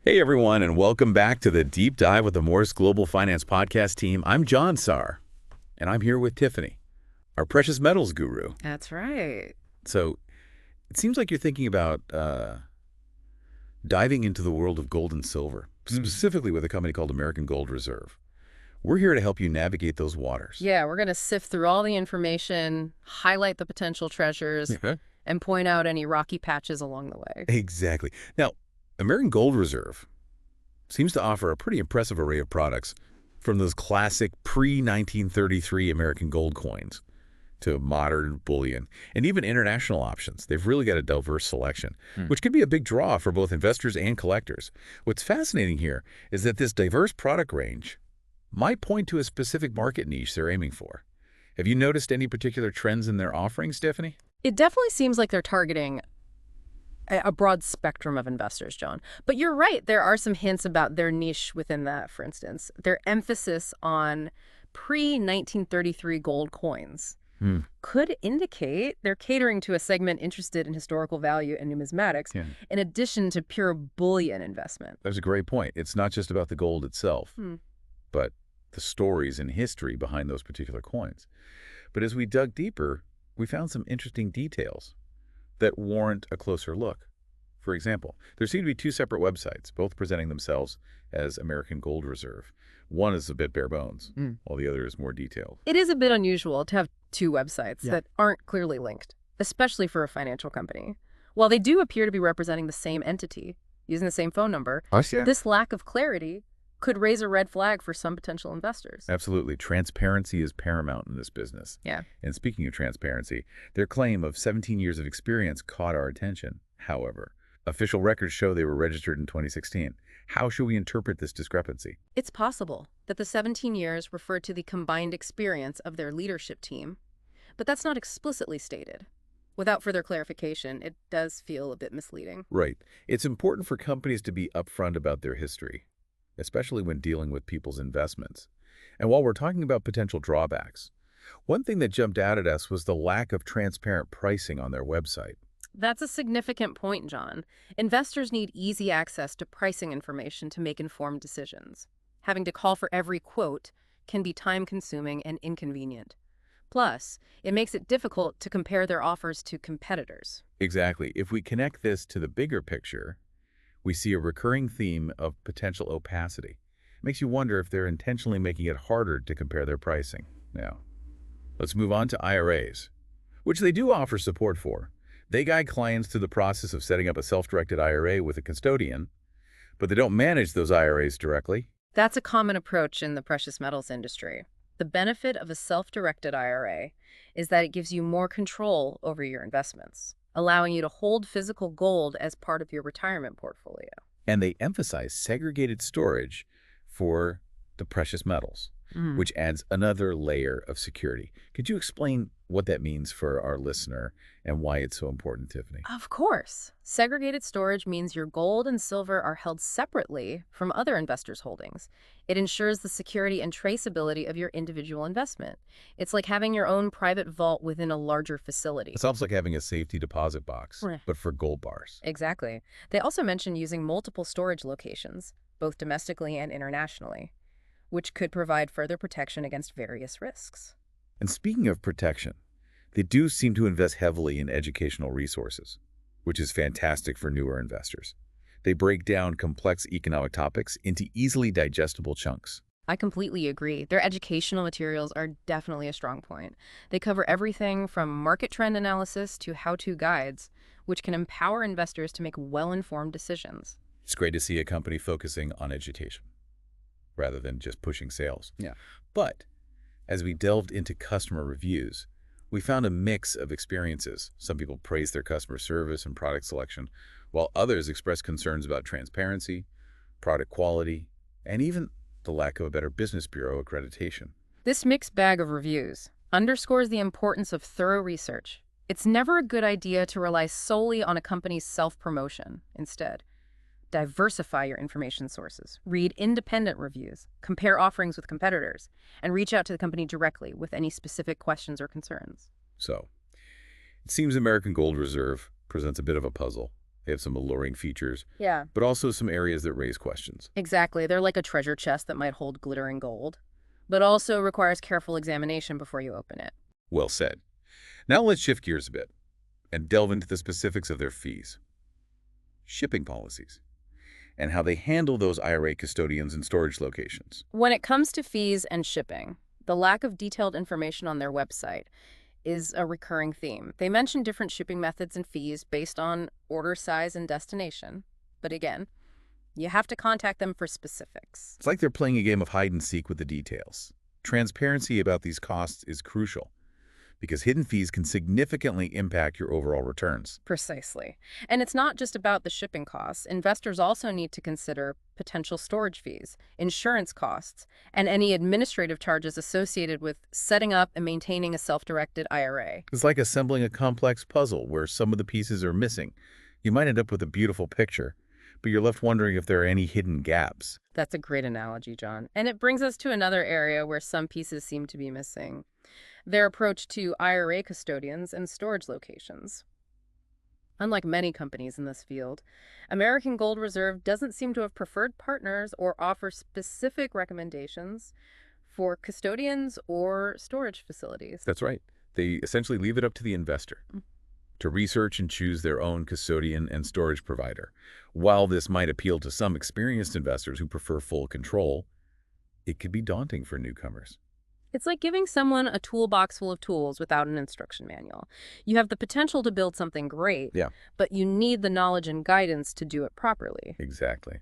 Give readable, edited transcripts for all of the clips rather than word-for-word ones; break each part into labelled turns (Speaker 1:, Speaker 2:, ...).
Speaker 1: Hey everyone, and welcome back to the Deep Dive with the Morse Global Finance Podcast team. I'm John Sarr, and I'm here with Tiffany, our precious metals guru.
Speaker 2: That's right.
Speaker 1: So it seems like you're thinking about diving into the world of gold and silver, specifically with a company called American Gold Reserve. We're here to help you navigate those waters.
Speaker 2: Yeah, we're going to sift through all the information, highlight the potential treasures, and point out any rocky patches along the way.
Speaker 1: Exactly. Now, American Gold Reserve seems to offer a pretty impressive array of products, from those classic pre-1933 American gold coins to modern bullion and even international options. They've really got a diverse selection, which could be a big draw for both investors and collectors. What's fascinating here is that this diverse product range might point to a specific market niche they're aiming for. Have you noticed any particular trends in their offerings, Stephanie?
Speaker 2: It definitely seems like they're targeting a broad spectrum of investors, John. But you're right, there are some hints about their niche within that. For instance, their emphasis on pre-1933 gold coins could indicate they're catering to a segment interested in historical value and numismatics, in addition to pure bullion investment.
Speaker 1: That's a great point. It's not just about the gold itself, but the stories and history behind those particular coins. But as we dug deeper, we found some interesting details that warrant a closer look. For example, there seem to be two separate websites, both presenting themselves as American Gold Reserve. One is a bit bare bones, while the other is more detailed.
Speaker 2: It is a bit unusual to have two websites that aren't clearly linked, especially for a financial company. While they do appear to be representing the same entity, using the same phone number, this lack of clarity could raise a red flag for some potential investors.
Speaker 1: Absolutely. Transparency is paramount in this business.
Speaker 2: Yeah.
Speaker 1: And speaking of transparency, their claim of 17 years of experience caught our attention. However, official records show they were registered in 2016. How should we interpret this discrepancy?
Speaker 2: It's possible that the 17 years refer to the combined experience of their leadership team, but that's not explicitly stated. Without further clarification, it does feel a bit misleading.
Speaker 1: Right. It's important for companies to be upfront about their history, especially when dealing with people's investments. And while we're talking about potential drawbacks, one thing that jumped out at us was the lack of transparent pricing on their website.
Speaker 2: That's a significant point, John. Investors need easy access to pricing information to make informed decisions. Having to call for every quote can be time-consuming and inconvenient. Plus, it makes it difficult to compare their offers to competitors.
Speaker 1: Exactly. If we connect this to the bigger picture, we see a recurring theme of potential opacity. It makes you wonder if they're intentionally making it harder to compare their pricing. Now, let's move on to IRAs, which they do offer support for. They guide clients through the process of setting up a self-directed IRA with a custodian, but they don't manage those IRAs directly.
Speaker 2: That's a common approach in the precious metals industry. The benefit of a self-directed IRA is that it gives you more control over your investments, allowing you to hold physical gold as part of your retirement portfolio.
Speaker 1: And they emphasize segregated storage for the precious metals, which adds another layer of security. Could you explain what that means for our listener and why it's so important, Tiffany?
Speaker 2: Of course. Segregated storage means your gold and silver are held separately from other investors' holdings. It ensures the security and traceability of your individual investment. It's like having your own private vault within a larger facility.
Speaker 1: It's almost like having a safety deposit box, but for gold bars.
Speaker 2: Exactly. They also mention using multiple storage locations, both domestically and internationally, which could provide further protection against various risks.
Speaker 1: And speaking of protection, they do seem to invest heavily in educational resources, which is fantastic for newer investors. They break down complex economic topics into easily digestible chunks.
Speaker 2: I completely agree. Their educational materials are definitely a strong point. They cover everything from market trend analysis to how-to guides, which can empower investors to make well-informed decisions.
Speaker 1: It's great to see a company focusing on education rather than just pushing sales. But as we delved into customer reviews, we found a mix of experiences. Some people praised their customer service and product selection, while others expressed concerns about transparency, product quality, and even the lack of a better Business Bureau accreditation.
Speaker 2: This mixed bag of reviews underscores the importance of thorough research. It's never a good idea to rely solely on a company's self-promotion. Instead, diversify your information sources, read independent reviews, compare offerings with competitors, and reach out to the company directly with any specific questions or concerns.
Speaker 1: So, it seems American Gold Reserve presents a bit of a puzzle. They have some alluring features,
Speaker 2: Yeah,
Speaker 1: but also some areas that raise questions.
Speaker 2: exactly. They're like a treasure chest that might hold glittering gold, but also requires careful examination before you open it.
Speaker 1: Well said. Now let's shift gears a bit and delve into the specifics of their fees, shipping policies, and how they handle those IRA custodians and storage locations.
Speaker 2: When it comes to fees and shipping, the lack of detailed information on their website is a recurring theme. They mention different shipping methods and fees based on order size and destination. But again, you have to contact them for specifics.
Speaker 1: It's like they're playing a game of hide and seek with the details. Transparency about these costs is crucial because hidden fees can significantly impact your overall returns.
Speaker 2: Precisely. And it's not just about the shipping costs. Investors also need to consider potential storage fees, insurance costs, and any administrative charges associated with setting up and maintaining a self-directed IRA.
Speaker 1: It's like assembling a complex puzzle where some of the pieces are missing. You might end up with a beautiful picture, but you're left wondering if there are any hidden gaps.
Speaker 2: That's a great analogy, John. And it brings us to another area where some pieces seem to be missing: their approach to IRA custodians and storage locations. Unlike many companies in this field, American Gold Reserve doesn't seem to have preferred partners or offer specific recommendations for custodians or storage facilities.
Speaker 1: That's right. They essentially leave it up to the investor to research and choose their own custodian and storage provider. While this might appeal to some experienced investors who prefer full control, it could be daunting for newcomers.
Speaker 2: It's like giving someone a toolbox full of tools without an instruction manual. You have the potential to build something great,
Speaker 1: Yeah,
Speaker 2: but you need the knowledge and guidance to do it properly.
Speaker 1: exactly.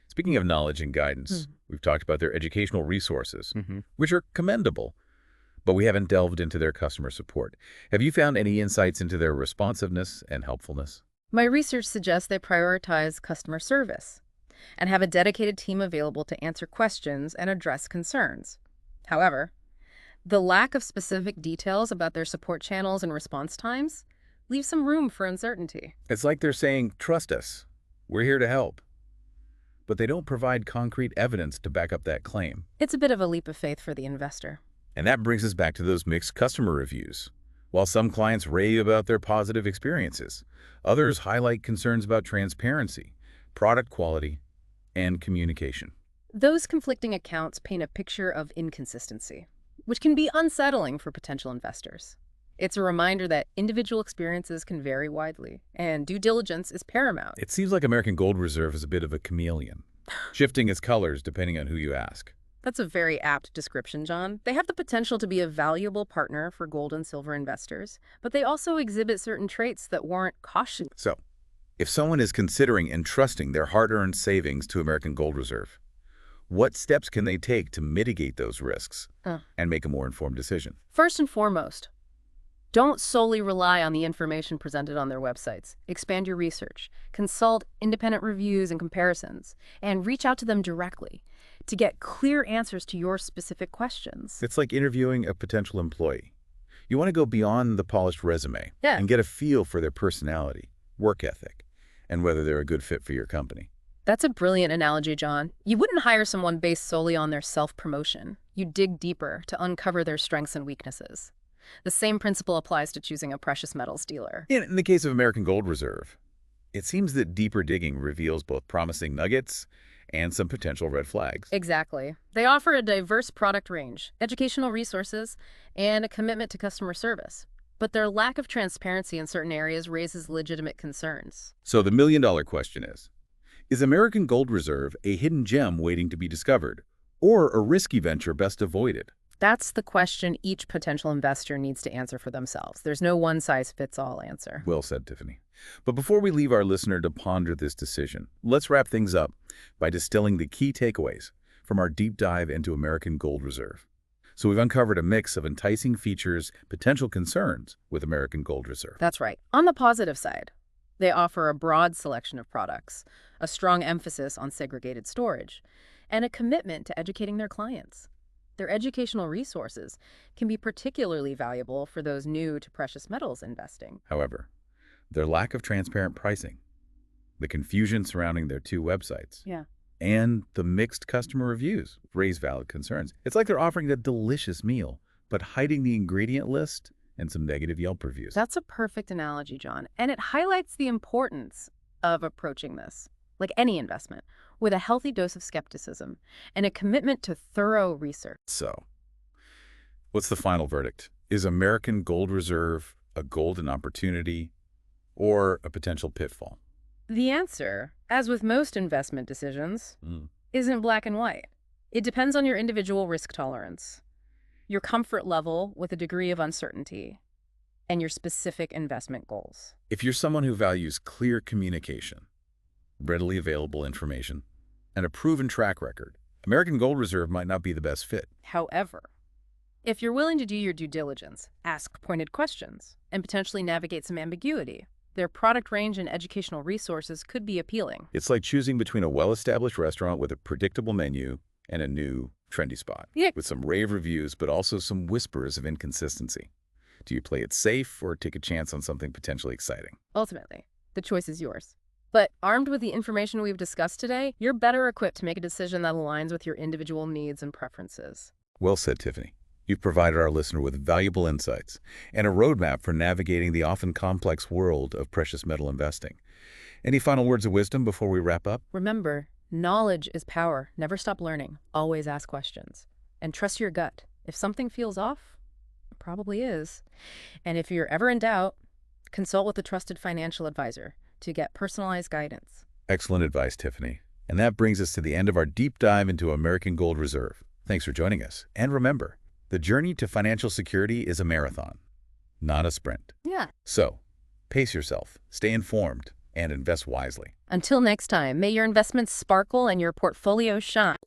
Speaker 1: Speaking of knowledge and guidance, we've talked about their educational resources, which are commendable, but we haven't delved into their customer support. Have you found any insights into their responsiveness and helpfulness?
Speaker 2: My research suggests they prioritize customer service and have a dedicated team available to answer questions and address concerns. However, the lack of specific details about their support channels and response times leaves some room for uncertainty.
Speaker 1: It's like they're saying, trust us, we're here to help. But they don't provide concrete evidence to back up that claim.
Speaker 2: It's a bit of a leap of faith for the investor.
Speaker 1: And that brings us back to those mixed customer reviews. While some clients rave about their positive experiences, others highlight concerns about transparency, product quality, and communication.
Speaker 2: Those conflicting accounts paint a picture of inconsistency, which can be unsettling for potential investors. It's a reminder that individual experiences can vary widely, and due diligence is paramount.
Speaker 1: It seems like American Gold Reserve is a bit of a chameleon, shifting its colors depending on who you ask.
Speaker 2: That's a very apt description, John. They have the potential to be a valuable partner for gold and silver investors, but they also exhibit certain traits that warrant caution.
Speaker 1: So, if someone is considering entrusting their hard-earned savings to American Gold Reserve, what steps can they take to mitigate those risks and make a more informed decision?
Speaker 2: First and foremost, don't solely rely on the information presented on their websites. Expand your research, consult independent reviews and comparisons, and reach out to them directly to get clear answers to your specific questions.
Speaker 1: It's like interviewing a potential employee. You want to go beyond the polished resume and get a feel for their personality, work ethic, and whether they're a good fit for your company.
Speaker 2: That's a brilliant analogy, John. You wouldn't hire someone based solely on their self-promotion. You dig deeper to uncover their strengths and weaknesses. The same principle applies to choosing a precious metals dealer.
Speaker 1: In the case of American Gold Reserve, it seems that deeper digging reveals both promising nuggets and some potential red flags.
Speaker 2: Exactly. They offer a diverse product range, educational resources, and a commitment to customer service. But their lack of transparency in certain areas raises legitimate concerns.
Speaker 1: So the million-dollar question is American Gold Reserve a hidden gem waiting to be discovered, or a risky venture best avoided?
Speaker 2: That's the question each potential investor needs to answer for themselves. There's no one-size-fits-all answer.
Speaker 1: Well said, Tiffany. But before we leave our listener to ponder this decision, let's wrap things up by distilling the key takeaways from our deep dive into American Gold Reserve. So we've uncovered a mix of enticing features, potential concerns with American Gold Reserve.
Speaker 2: That's right. On the positive side, they offer a broad selection of products, a strong emphasis on segregated storage, and a commitment to educating their clients. Their educational resources can be particularly valuable for those new to precious metals investing.
Speaker 1: However, their lack of transparent pricing, the confusion surrounding their two websites, and the mixed customer reviews raise valid concerns. It's like they're offering a delicious meal, but hiding the ingredient list and some negative Yelp reviews.
Speaker 2: That's a perfect analogy, John, and it highlights the importance of approaching this, like any investment, with a healthy dose of skepticism and a commitment to thorough research.
Speaker 1: So, what's the final verdict? Is American Gold Reserve a golden opportunity or a potential pitfall?
Speaker 2: The answer, as with most investment decisions,
Speaker 1: Mm.
Speaker 2: isn't black and white. It depends on your individual risk tolerance, your comfort level with a degree of uncertainty, and your specific investment goals.
Speaker 1: If you're someone who values clear communication, readily available information, and a proven track record, American Gold Reserve might not be the best fit.
Speaker 2: However, if you're willing to do your due diligence, ask pointed questions, and potentially navigate some ambiguity, their product range and educational resources could be appealing.
Speaker 1: It's like choosing between a well-established restaurant with a predictable menu and a new, trendy spot,
Speaker 2: Yeah.
Speaker 1: with some rave reviews but also some whispers of inconsistency. Do you play it safe or take a chance on something potentially exciting?
Speaker 2: Ultimately, the choice is yours. But armed with the information we've discussed today, you're better equipped to make a decision that aligns with your individual needs and preferences.
Speaker 1: Well said, Tiffany. You've provided our listener with valuable insights and a roadmap for navigating the often complex world of precious metal investing. Any final words of wisdom before we wrap up?
Speaker 2: Remember, knowledge is power. Never stop learning. Always ask questions. And trust your gut. If something feels off, it probably is. And if you're ever in doubt, consult with a trusted financial advisor to get personalized guidance.
Speaker 1: Excellent advice, Tiffany. And that brings us to the end of our deep dive into American Gold Reserve. Thanks for joining us. And remember, the journey to financial security is a marathon, not a sprint.
Speaker 2: Yeah.
Speaker 1: So, pace yourself, stay informed, and invest wisely.
Speaker 2: Until next time, may your investments sparkle and your portfolio shine.